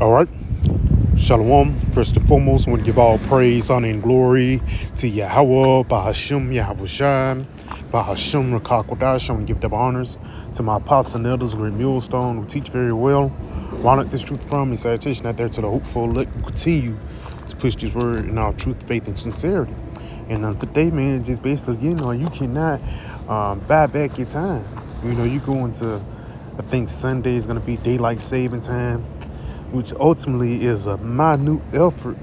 All right. Shalom. First and foremost, I want to give all praise, honor, and glory to Yahweh, Bahashim, Yahushua, Bahashim, Rakakwadash. I want to give them honors to my apostles and elders, Great Millstone, who teach very well. Why not this truth from me? Salutation out there to the hopeful. Let continue to push this word in our truth, faith, and sincerity. And today, man, just basically, you cannot buy back your time. You go into, I think Sunday is going to be daylight saving time, which ultimately is a minute effort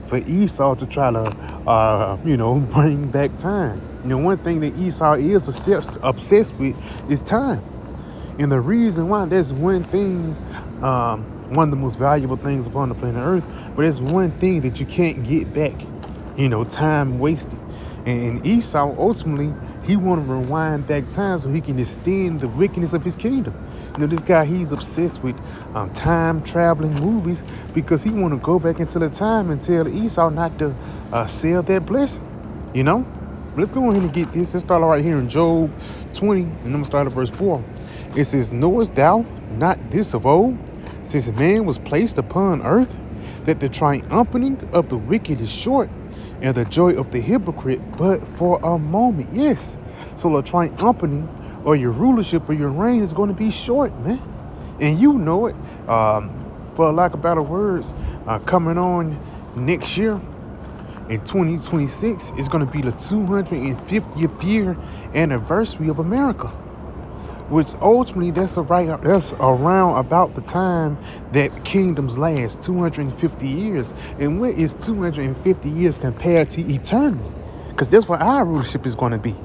for Esau to try to, bring back time. One thing that Esau is obsessed with is time. And the reason why, there's one thing, one of the most valuable things upon the planet Earth, but there's one thing that you can't get back, time wasted. And Esau, ultimately, he want to rewind back time so he can extend the wickedness of his kingdom. This guy, he's obsessed with time traveling movies because he want to go back into the time and tell Esau not to sell that blessing. Let's go ahead and get this. Let's start right here in Job 20, and I'm going to start at verse 4. It says, knowest thou not this of old, since man was placed upon earth, that the triumphing of the wicked is short, and the joy of the hypocrite but for a moment. Yes. So the triumphing or your rulership or your reign is going to be short, man. And you know it. For lack of better words, coming on next year in 2026 is going to be the 250th year anniversary of America, which ultimately that's around about the time that kingdoms last, 250 years. And what is 250 years compared to eternity? Because that's what our rulership is going to be.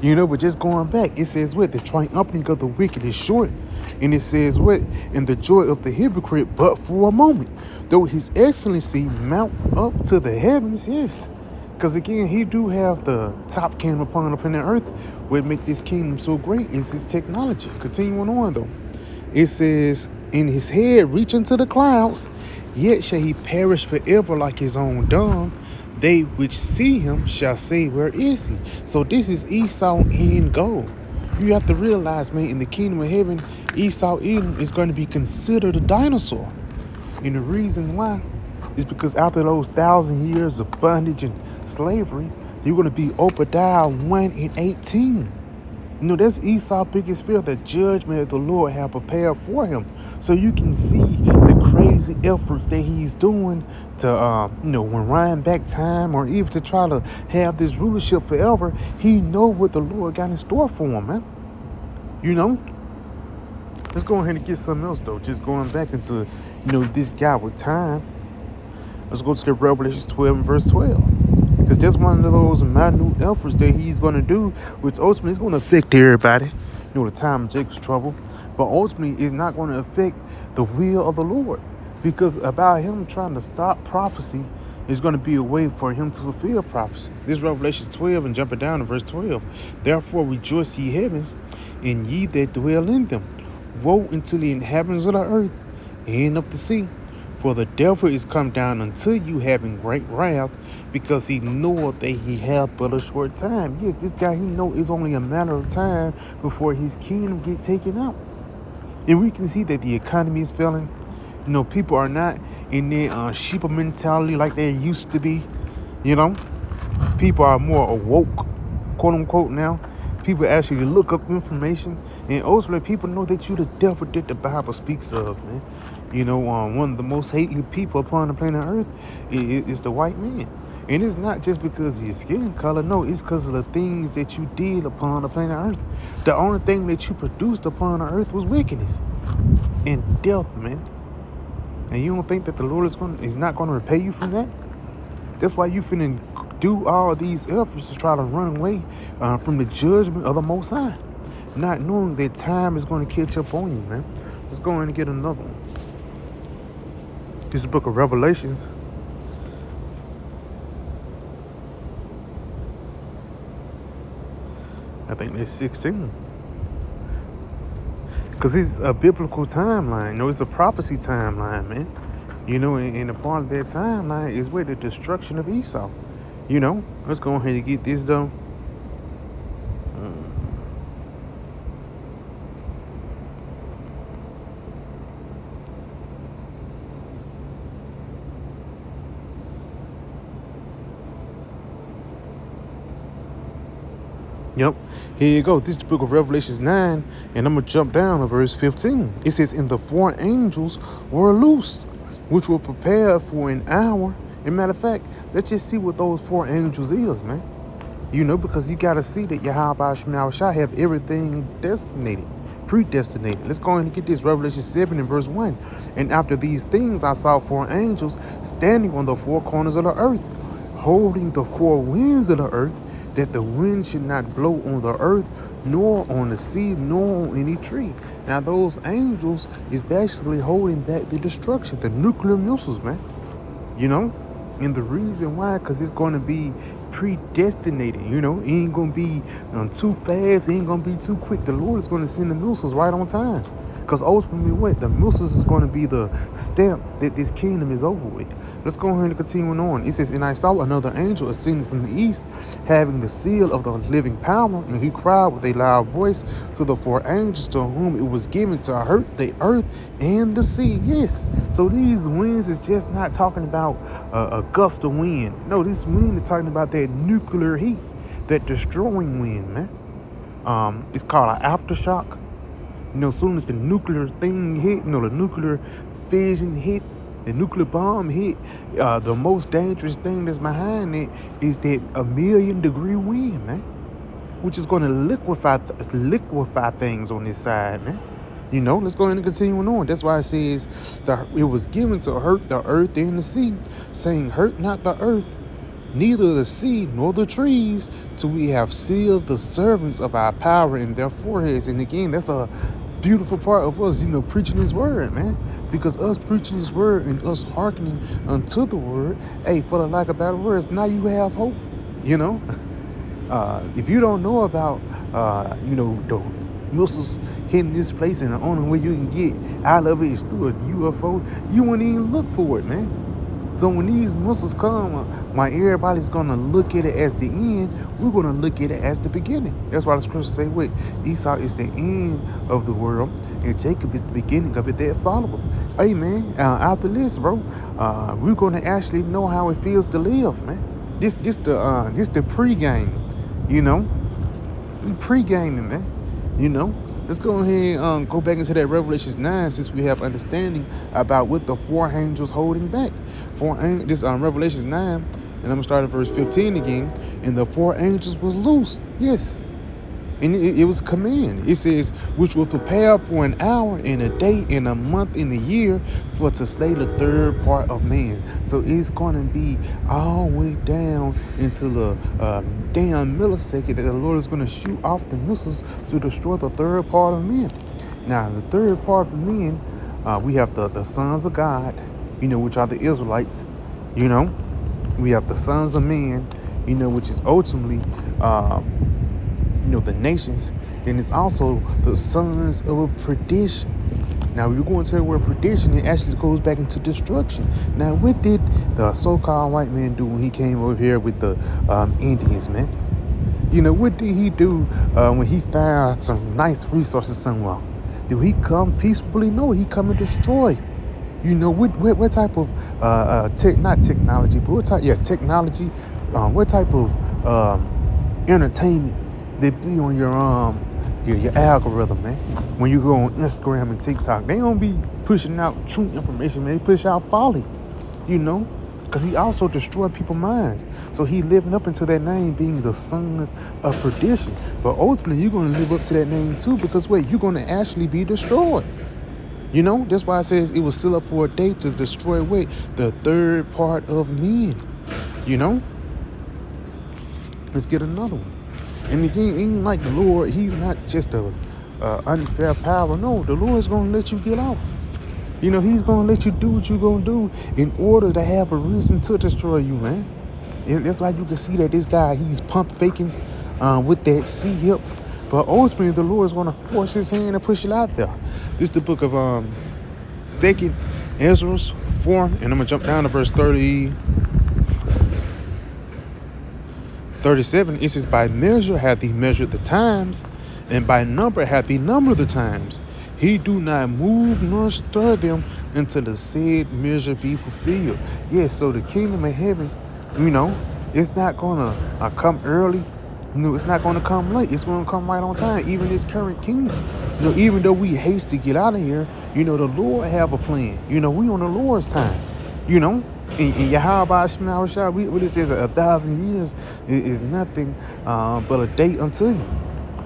But just going back, it says what? The triumphing of the wicked is short. And it says what? And the joy of the hypocrite but for a moment. Though his excellency mount up to the heavens, yes. Because again, he do have the top kingdom upon the planet Earth. What make this kingdom so great is his technology. Continuing on though. It says, in his head reach into the clouds, yet shall he perish forever like his own dung. They which see him shall say, where is he? So this is Esau in gold. You have to realize, man, in the kingdom of heaven, Esau Edom is going to be considered a dinosaur. And the reason why is because after those 1,000 years of bondage and slavery, you're going to be Obadiah 1:18. That's Esau's biggest fear, the judgment that the Lord have prepared for him. So you can see the crazy efforts that he's doing to, when Ryan back time or even to try to have this rulership forever. He know what the Lord got in store for him, man. Let's go ahead and get something else, though. Just going back into, this guy with time. Let's go to the Revelation 12 and verse 12. Because that's one of those minute efforts that he's going to do, which ultimately is going to affect everybody. The time of Jacob's trouble. But ultimately, it's not going to affect the will of the Lord. Because about him trying to stop prophecy is going to be a way for him to fulfill prophecy. This Revelation 12 and jumping down to verse 12. Therefore rejoice ye heavens, and ye that dwell in them. Woe unto the inhabitants of the earth and of the sea. For the devil is come down unto you having great wrath, because he knoweth that he hath but a short time. Yes, this guy, he know it's only a matter of time before his kingdom get taken out. And we can see that the economy is failing. People are not in their sheep mentality like they used to be. People are more awoke, quote unquote, now. People actually look up information, and ultimately people know that you the devil that the Bible speaks of, man. One of the most hated people upon the planet Earth is the white man. And it's not just because of his skin color. No, it's because of the things that you did upon the planet Earth. The only thing that you produced upon the earth was wickedness and death, man. And you don't think that the Lord is not going to repay you from that? That's why you finna do all these efforts to try to run away from the judgment of the Most High, not knowing that time is going to catch up on you, man. Let's go ahead and get another one. This is the book of Revelations. I think that's 16. Because it's a biblical timeline. It's a prophecy timeline, man. And a part of that timeline is with the destruction of Esau. Let's go ahead and get this done. Yep. Here you go. This is the book of Revelations 9, and I'm going to jump down to verse 15. It says, and the four angels were loosed, which were prepared for an hour. And matter of fact, let's just see what those four angels is, man. Because you got to see that Yahweh Shai have everything predestinated. Let's go ahead and get this. Revelation 7 and verse 1. And after these things, I saw four angels standing on the four corners of the earth, holding the four winds of the earth, that the wind should not blow on the earth, nor on the sea, nor on any tree. Now, those angels is basically holding back the destruction, the nuclear missiles, man. And the reason why, because it's going to be predestinated. It ain't going to be too fast. It ain't going to be too quick. The Lord is going to send the missiles right on time. Because ultimately, the missiles is going to be the stamp that this kingdom is over with. Let's go ahead and continue on. It says, and I saw another angel ascending from the east, having the seal of the living power, and he cried with a loud voice to the four angels to whom it was given to hurt the earth and the sea. Yes. So these winds is just not talking about a gust of wind. No, this wind is talking about that nuclear heat, that destroying wind, man. It's called an aftershock. As soon as the nuclear thing hit, the nuclear fission hit, the nuclear bomb hit, the most dangerous thing that's behind it is that 1,000,000-degree wind, man, which is going to liquefy things on this side, man. Let's go ahead and continue on. That's why it says it was given to hurt the earth and the sea, saying, hurt not the earth, neither the sea nor the trees, till we have sealed the servants of our power in their foreheads. And again, that's a beautiful part of us, preaching his word, man. Because us preaching his word and us hearkening unto the word, for the lack of better words, now you have hope, If you don't know about, the missiles hitting this place and the only way you can get out of it is through a UFO, you wouldn't even look for it, man. So when these missiles come, while everybody's going to look at it as the end, we're going to look at it as the beginning. That's why the scriptures say, wait, Esau is the end of the world, and Jacob is the beginning of it that followeth. Hey, man, after this, bro, we're going to actually know how it feels to live, man. This the pregame, We pre-gaming, man, Let's go ahead and go back into that Revelations 9, since we have understanding about what the four angels holding back. This Revelations 9, and I'm going to start at verse 15 again. And the four angels was loosed. Yes. And it was a command. It says, which will prepare for an hour and a day and a month in a year for to slay the third part of man. So it's going to be all the way down into the damn millisecond that the Lord is going to shoot off the missiles to destroy the third part of men. Now, the third part of men, we have the sons of God, which are the Israelites. We have the sons of men, which is ultimately the nations. Then it's also the sons of perdition. Now we're going to tell where perdition, it actually goes back into destruction. Now, what did the so-called white man do when he came over here with the Indians, man? What did he do when he found some nice resources somewhere? Did he come peacefully? No, he come and destroy. What type of not technology, but what type technology, what type of entertainment they be on your algorithm, man. When you go on Instagram and TikTok, they don't be pushing out true information, man. They push out folly, because he also destroyed people's minds. So he living up into that name, being the sons of perdition. But ultimately, you're going to live up to that name too, because you're going to actually be destroyed. That's why it says it was still up for a day to destroy the third part of men. Let's get another one. And again, ain't like the Lord, he's not just a unfair power. No, the Lord's going to let you get off. He's going to let you do what you're going to do in order to have a reason to destroy you, man. That's why you can see that this guy, he's pump faking with that C hip. But ultimately, the Lord's going to force his hand and push it out there. This is the book of 2nd Ezra 4, and I'm going to jump down to verse 37. It says, by measure hath he measured the times, and by number hath he numbered the times. He do not move nor stir them until the said measure be fulfilled. Yes, so the kingdom of heaven, it's not going to come early. It's not going to come late. It's going to come right on time. Even this current kingdom, even though we haste to get out of here, the Lord have a plan. We on the Lord's time. And Yahweh Shema Shah, what it says, 1,000 years is nothing but a day unto him.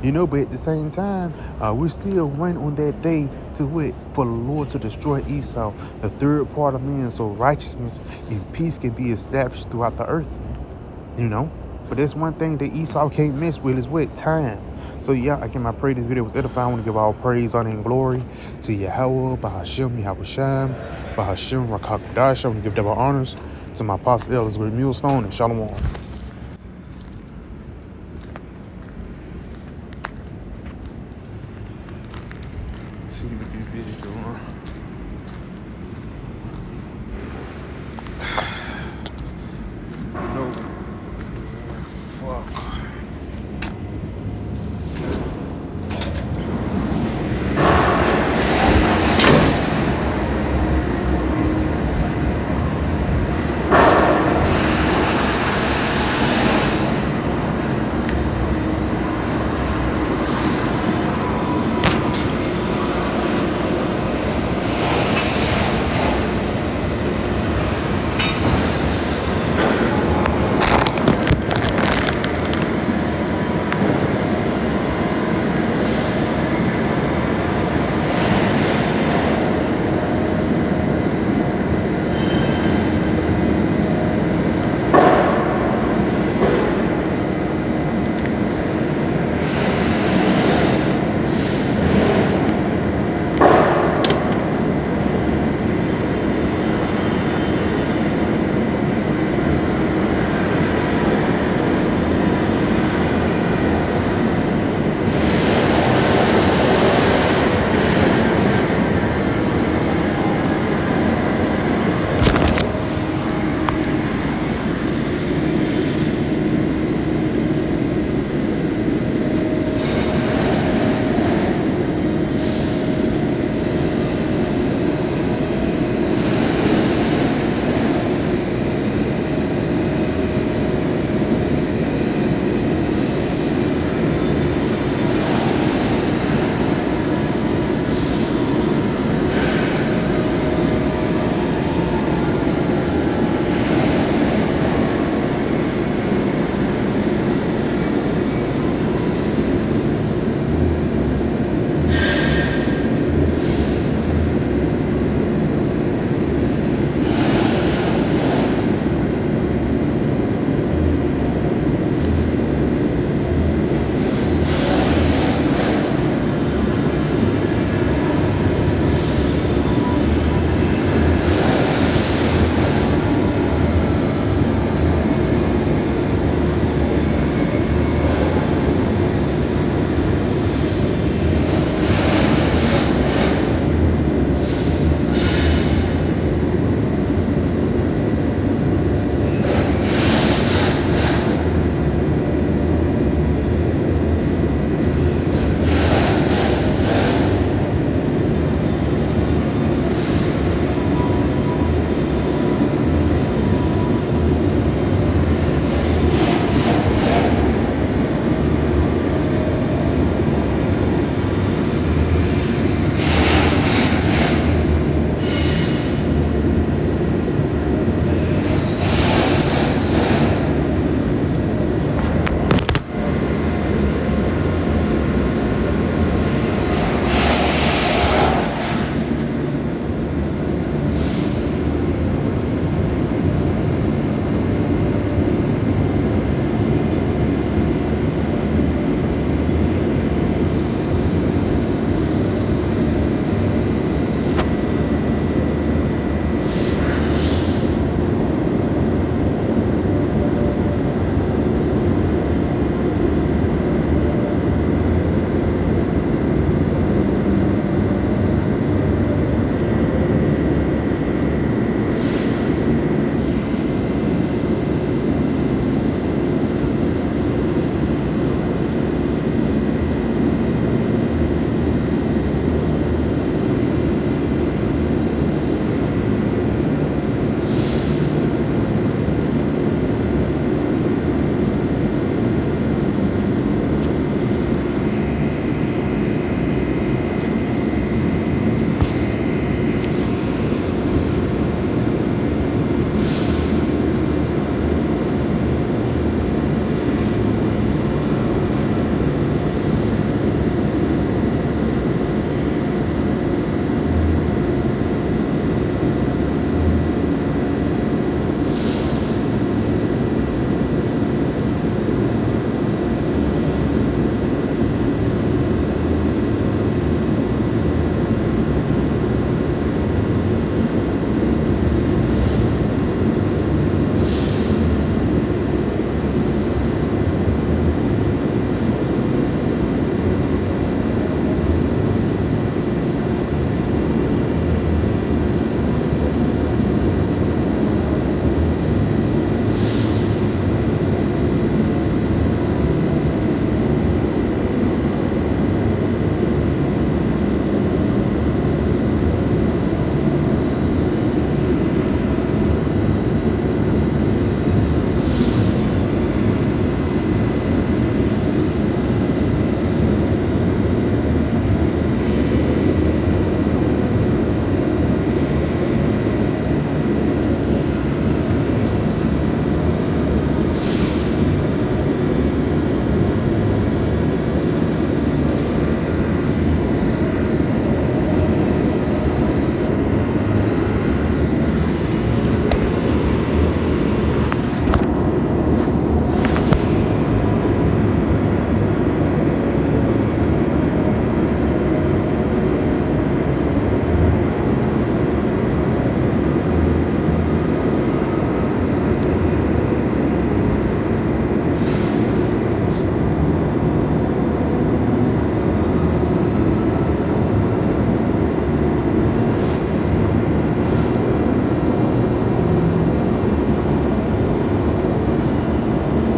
But at the same time, we're still waiting on that day to wait for the Lord to destroy Esau, the third part of man, so righteousness and peace can be established throughout the earth, man. But that's one thing that Esau can't mess with is with time. So yeah, again, I pray this video was edifying. I want to give all praise, honor, and glory to Yahweh, Bahashim, Yahweh Sham, Bahashim, Rakakwadash. I want to give double honors to my apostle elders with Millstone and Shalom.